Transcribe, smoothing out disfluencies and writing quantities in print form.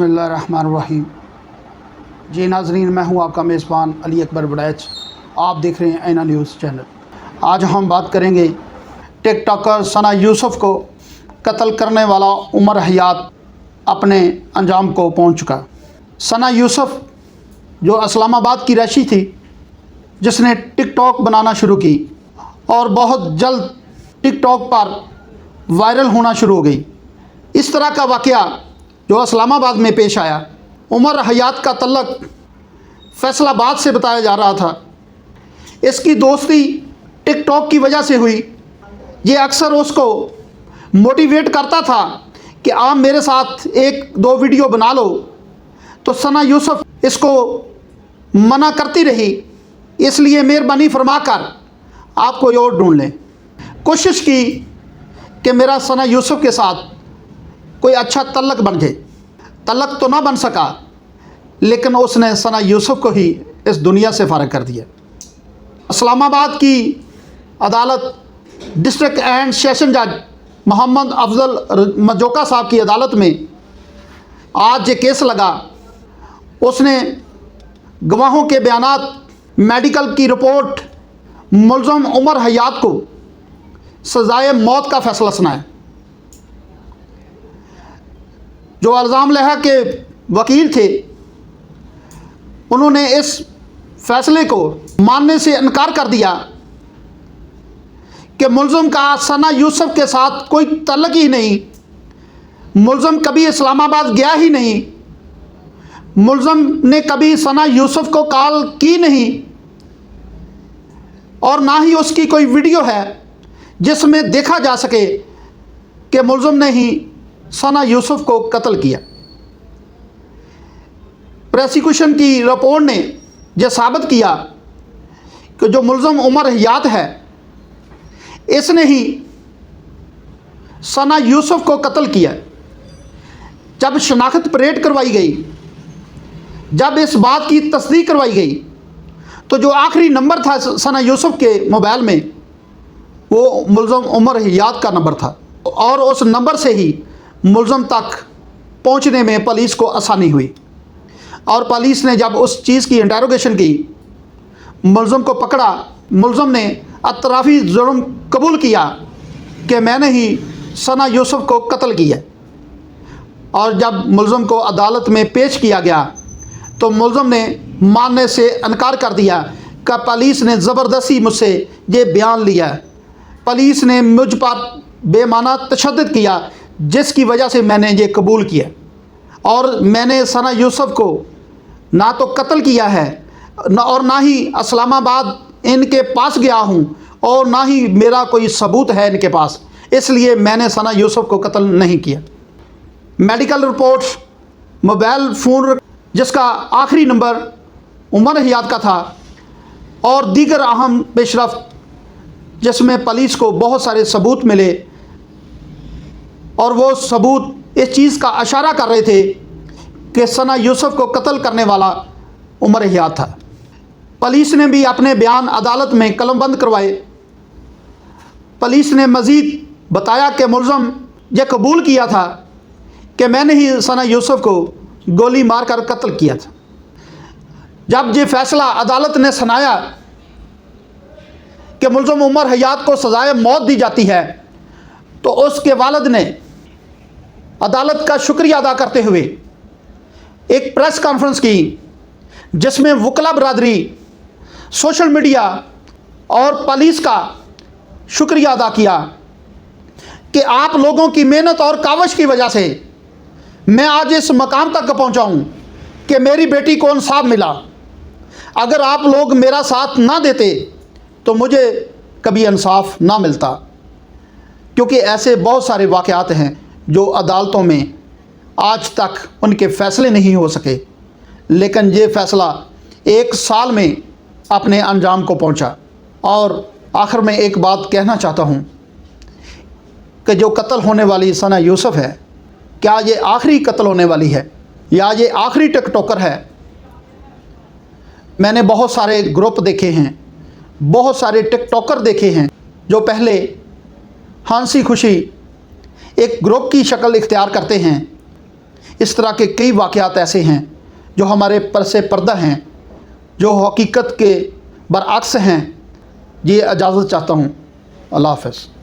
बिस्मिल्लाहिर्रहमानिर्रहीम। जी नाज़रीन, मैं हूँ आपका मेज़बान अली अकबर बड़ैच। आप देख रहे हैं ऐना न्यूज़ चैनल। आज हम बात करेंगे टिकटॉकर सना यूसुफ को कत्ल करने वाला उमर हयात अपने अंजाम को पहुँच चुका। सना यूसुफ जो इस्लामाबाद की रहशी थी, जिसने टिकटॉक बनाना शुरू की और बहुत जल्द टिकटॉक पर वायरल होना शुरू हो गई। इस तरह का वाक़या जो इस्लामाबाद में पेश आया। उमर हयात का तल्लक फैसलाबाद से बताया जा रहा था। इसकी दोस्ती टिकटॉक की वजह से हुई। ये अक्सर उसको मोटिवेट करता था कि आप मेरे साथ एक दो वीडियो बना लो, तो सना यूसुफ इसको मना करती रही। इसलिए मेहरबानी फरमाकर आप कोई और ढूंढ लें। कोशिश की कि मेरा सना यूसुफ के साथ कोई अच्छा तल्लक बन जाए। तल्लक तो ना बन सका, लेकिन उसने सना यूसुफ को ही इस दुनिया से फारिग कर दिया। इस्लामाबाद की अदालत, डिस्ट्रिक्ट एंड सेशन जज मोहम्मद अफजल मजोका साहब की अदालत में आज ये केस लगा। उसने गवाहों के बयानात, मेडिकल की रिपोर्ट, मुलज़म उमर हयात को सज़ाए मौत का फ़ैसला सुनाया। जो इल्ज़ाम लहा के वकील थे, उन्होंने इस फैसले को मानने से इनकार कर दिया कि मुलज़म का सना यूसुफ के साथ कोई तल्लक ही नहीं। मुलज़म कभी इस्लामाबाद गया ही नहीं। मुलज़म ने कभी सना यूसुफ को कॉल की नहीं, और ना ही उसकी कोई वीडियो है जिसमें देखा जा सके कि मुलज़म ने ही सना यूसुफ को कत्ल किया। प्रोसिक्यूशन की रिपोर्ट ने यह साबित किया कि जो मुलज़म उमर हयात है, इसने ही सना यूसुफ को कत्ल किया। जब शनाख्त परेड करवाई गई, जब इस बात की तस्दीक करवाई गई, तो जो आखिरी नंबर था सना यूसुफ के मोबाइल में, वो मुलज़म उमर हयात का नंबर था, और उस नंबर से ही मुलज़म तक पहुंचने में पुलिस को आसानी हुई। और पुलिस ने जब उस चीज़ की इंटरोगेशन की, मुलज़म को पकड़ा, मुलज़म ने अतराफ़ी जुर्म कबूल किया कि मैंने ही सना यूसुफ को कत्ल किया। और जब मुलज़म को अदालत में पेश किया गया, तो मुलज़म ने मानने से इनकार कर दिया कि पुलिस ने ज़बरदस्ती मुझसे ये बयान लिया। पुलिस ने मुझ पर बेमाना तशद्दुद किया, जिसकी वजह से मैंने ये कबूल किया। और मैंने सना यूसुफ को ना तो कत्ल किया है, और ना ही इस्लामाबाद इनके पास गया हूँ, और ना ही मेरा कोई सबूत है इनके पास। इसलिए मैंने सना यूसुफ को कत्ल नहीं किया। मेडिकल रिपोर्ट, मोबाइल फ़ोन जिसका आखिरी नंबर उमर हयात का था, और दीगर अहम पेशरफ्त जिसमें पुलिस को बहुत सारे सबूत मिले, और वो सबूत इस चीज़ का इशारा कर रहे थे कि सना यूसुफ को कत्ल करने वाला उमर हयात था। पुलिस ने भी अपने बयान अदालत में कलमबंद करवाए। पुलिस ने मज़ीद बताया कि मुलज़म यह कबूल किया था कि मैंने ही सना यूसुफ को गोली मारकर कत्ल किया था। जब ये फ़ैसला अदालत ने सुनाया कि मुलज़म उमर हयात को सज़ाए मौत दी जाती है, तो उसके वालिद ने अदालत का शुक्रिया अदा करते हुए एक प्रेस कॉन्फ्रेंस की, जिसमें वकला बरादरी, सोशल मीडिया और पुलिस का शुक्रिया अदा किया कि आप लोगों की मेहनत और काविश की वजह से मैं आज इस मकाम तक पहुंचा हूं कि मेरी बेटी को इंसाफ मिला। अगर आप लोग मेरा साथ ना देते तो मुझे कभी इंसाफ ना मिलता। क्योंकि ऐसे बहुत सारे वाक़यात हैं जो अदालतों में आज तक उनके फ़ैसले नहीं हो सके, लेकिन ये फ़ैसला 1 साल में अपने अंजाम को पहुंचा। और आखिर में एक बात कहना चाहता हूं कि जो कत्ल होने वाली सना यूसुफ है, क्या ये आखिरी कत्ल होने वाली है, या ये आखिरी टिकटॉकर है? मैंने बहुत सारे ग्रुप देखे हैं, बहुत सारे टिकटॉकर देखे हैं, जो पहले हंसी खुशी एक ग्रुप की शक्ल इख्तियार करते हैं, इस तरह के कई वाक़यात ऐसे हैं जो हमारे पर से पर्दा हैं, जो हकीकत के बरअक्स हैं। ये इजाज़त चाहता हूँ। अल्लाह हाफ़िज़।